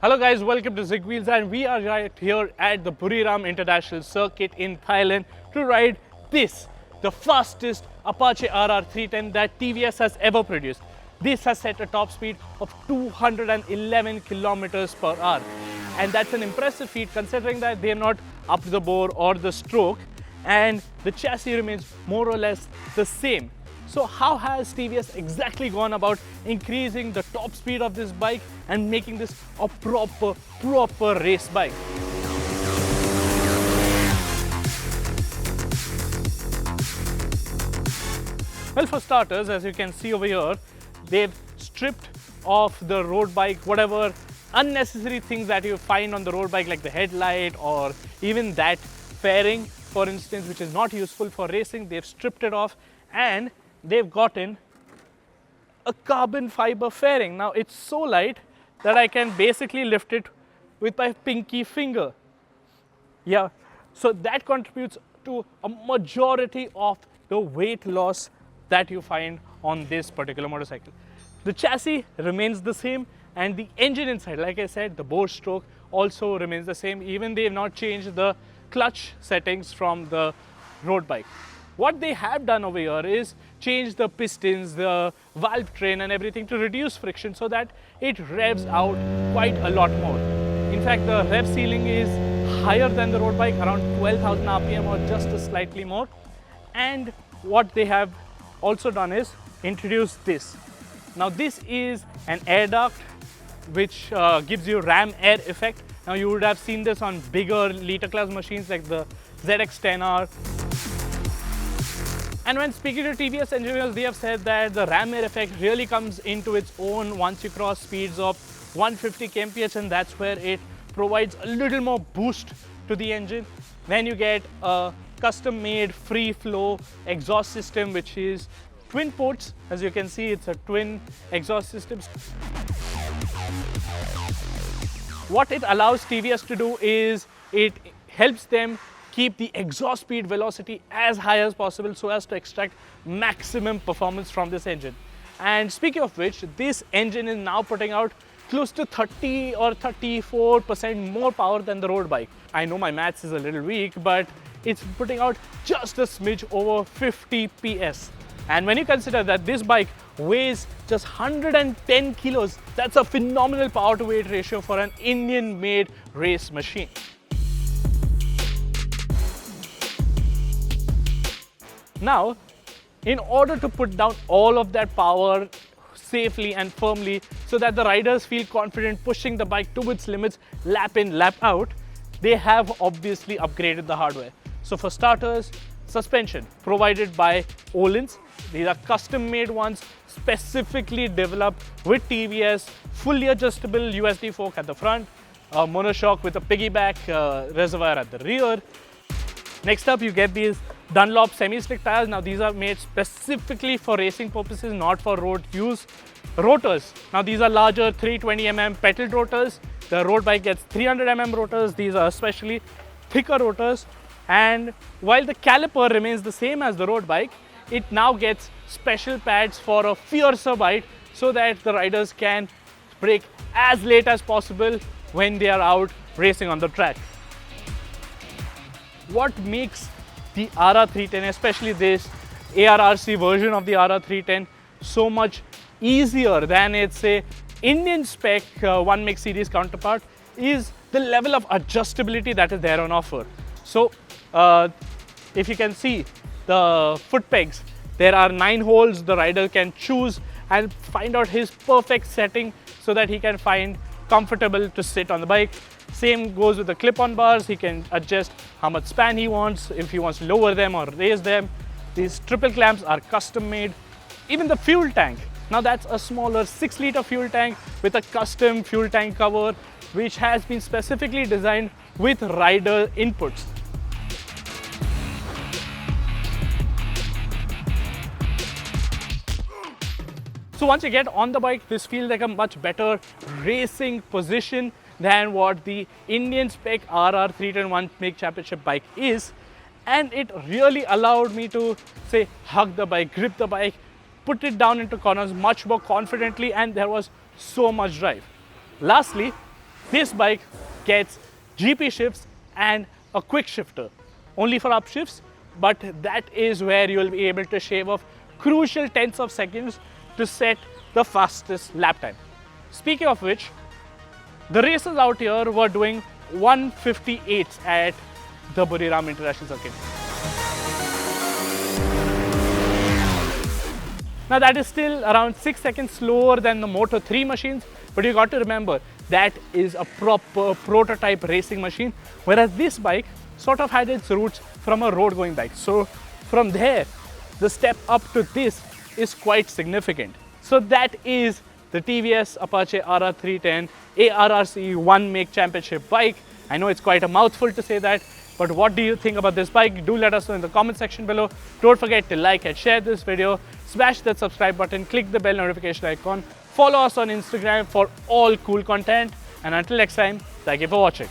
Hello guys, welcome to ZigWheels, and we are right here at the Buriram International Circuit in Thailand to ride this, the fastest Apache RR 310 that TVS has ever produced. This has set a top speed of 211 kilometers per hour, and that's an impressive feat considering that they're not up the bore or the stroke, and the chassis remains more or less the same. So how has TVS exactly gone about increasing the top speed of this bike and making this a proper race bike? Well, for starters, as you can see over here, they've stripped off the road bike whatever unnecessary things that you find on the road bike, like the headlight or even that fairing, for instance, which is not useful for racing. They've stripped it off and they've gotten a carbon fiber fairing. Now it's so light that I can basically lift it with my pinky finger. Yeah, so that contributes to a majority of the weight loss that you find on this particular motorcycle. The chassis remains the same, and the engine inside, like I said, the bore stroke also remains the same. Even they have not changed the clutch settings from the road bike. What they have done over here is change the pistons, the valve train and everything to reduce friction so that it revs out quite a lot more. In fact, the rev ceiling is higher than the road bike, around 12,000 RPM or just slightly more. And what they have also done is introduce this. Now this is an air duct which gives you ram air effect. Now you would have seen this on bigger liter class machines like the ZX-10R. And when speaking to TVS engineers, they have said that the ram air effect really comes into its own once you cross speeds of 150 kmph, and that's where it provides a little more boost to the engine. Then you get a custom-made free flow exhaust system, which is twin ports. As you can see, it's a twin exhaust system. What it allows TVS to do is it helps them keep the exhaust speed velocity as high as possible so as to extract maximum performance from this engine. And speaking of which, this engine is now putting out close to 30 or 34% more power than the road bike. I know my maths is a little weak, but it's putting out just a smidge over 50 PS. And when you consider that this bike weighs just 110 kilos, that's a phenomenal power to weight ratio for an Indian made race machine. Now, in order to put down all of that power safely and firmly so that the riders feel confident pushing the bike to its limits lap in, lap out, they have obviously upgraded the hardware. So for starters, suspension provided by Ohlins. These are custom made ones specifically developed with TVS, fully adjustable USD fork at the front, a monoshock with a piggyback reservoir at the rear. Next up, you get these Dunlop semi-slick tires. Now these are made specifically for racing purposes, not for road use. Rotors. Now these are larger 320mm petalled rotors. The road bike gets 300mm rotors. These are especially thicker rotors. And while the caliper remains the same as the road bike, it now gets special pads for a fiercer bite so that the riders can brake as late as possible when they are out racing on the track. What makes the RR 310, especially this ARRC version of the RR 310, so much easier than its Indian spec 1 mix series counterpart is the level of adjustability that is there on offer. So if you can see the foot pegs, there are 9 holes. The rider can choose and find out his perfect setting so that he can find comfortable to sit on the bike. Same goes with the clip-on bars. He can adjust how much span he wants, if he wants to lower them or raise them. These triple clamps are custom made. Even the fuel tank. Now that's a smaller 6-liter fuel tank with a custom fuel tank cover, which has been specifically designed with rider inputs. So once you get on the bike, this feels like a much better racing position than what the Indian spec RR 310 1 make championship bike is. And it really allowed me to say hug the bike, grip the bike, put it down into corners much more confidently, and there was so much drive. Lastly, this bike gets GP shifts and a quick shifter, only for upshifts, but that is where you'll be able to shave off crucial tenths of seconds to set the fastest lap time. Speaking of which, the racers out here were doing 158s at the Buriram International Circuit. Now that is still around 6 seconds slower than the Moto 3 machines, but you got to remember that is a proper prototype racing machine, whereas this bike sort of had its roots from a road going bike. So from there, the step up to this is quite significant. So that is the TVS Apache RR 310 ARRC one make championship bike. I know it's quite a mouthful to say that, but what do you think about this bike? Do let us know in the comment section below. Don't forget to like and share this video, smash that subscribe button, click the bell notification icon, follow us on Instagram for all cool content, and until next time, thank you for watching.